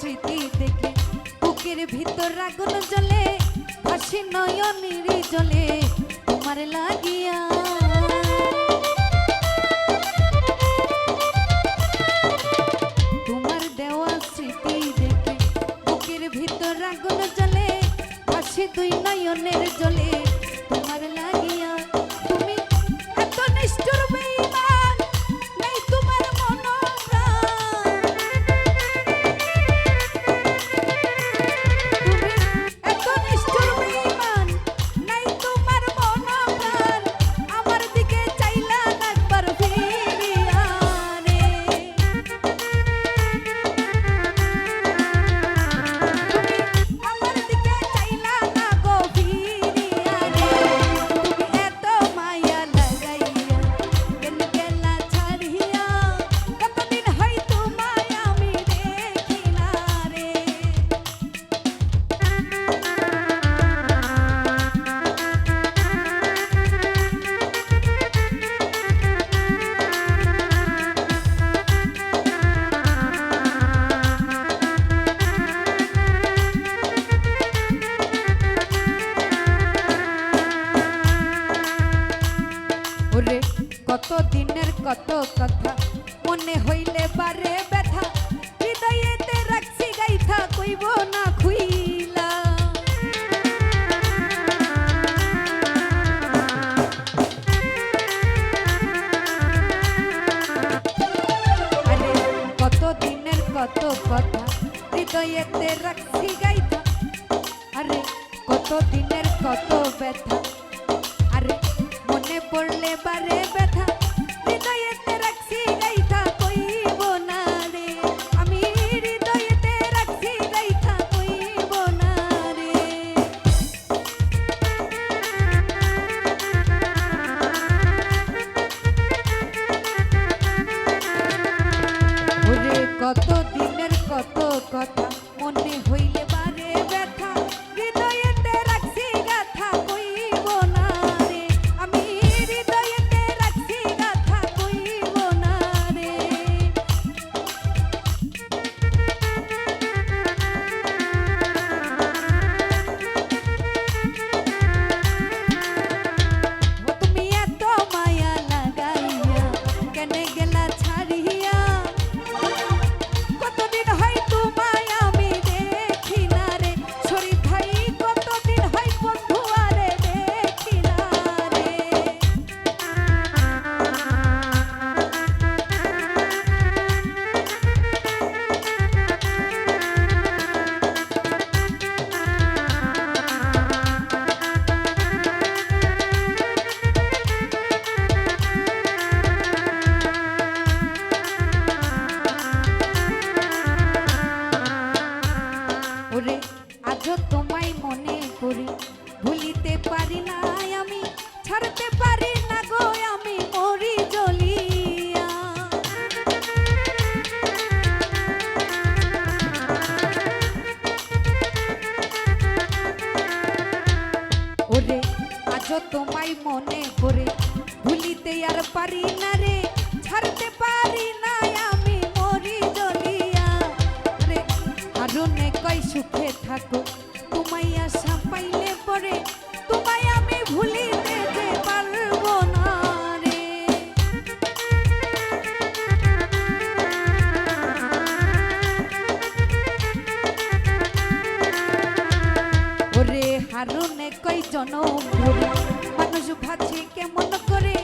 স্মৃতি দেখে বুকের ভিতর আগুন জ্বলে, ভাসি নয়নের জলে তোমার লাগিয়া। তোমার দেওয়া স্মৃতি দেখে বুকের ভিতর আগুন জ্বলে, ভাসি দুই নয়নের জলে তোমার লাগিয়া। তুমি এত নিষ্ঠুর বেঈমান, নেই তোমার মনোপ্রাণ। তুমি এত নিষ্ঠুর বেঈমান, নেই তোমার মনোপ্রাণ। আমার দিকে চাইলা না একবার ফিরিয়া রে। তুমি আমার দিকে চাইলা না গো ফিরিয়া রে। তুমি এত মায়া লাগাইয়া কেন গেলা ছাড়িয়া, কতদিন হয় তোমায় আমি দেখি না রে। ওরে কত দিনের কত কথা মনে হইলে বারে ব্যথা, হৃদয়েতে রাখছি গাইথা কইব না খুইলা। আরে কত দিনের কত কথা হৃদয়েতে রাখছি গাইথা, আরে কত দিনের কত ব্যথা, আরে মনে পড়লে বারে ব্যথা, হৃদয়েতে রাখছি গাইথা কইব না রে। আমি হৃদয়েতে রাখছি গাইথা কইব না রে। ওরে কত দিনের কত কথা মনে হইলে বারে ব্যথা, হৃদয়েতে রাখছি গাথা কইব না রে। আমি হৃদয়েতে রাখছি গাথা কইব না রে। ও তুমি এত মায়া লাগাইয়া কেন গেলা ছাড়িয়া, কতদিন হয় তোমায় আমি দেখি না রে। শরীর ভাই কতদিন হয় বন্ধু আরে দেখি না রে। ওরে আজও তোমায় মনে করি, ভুলিতে পারি না আমি, ছাড়তে পারি না গো আমি মরি জ্বলিয়া। ওরে আজও তোমায় মনে করে ভুলিতে আর পারি না রে, ছাড়তে পারি না আমি মরি জ্বলিয়া। রে আরনে কয় সুখে থাকো, তোমায় আশা পাইলে পরে তোমায় আমি ভুলিতে যে পারবো না রে। ওরে হারনে কয় জনম ধরে মানুষ ভাছে কেমন করে,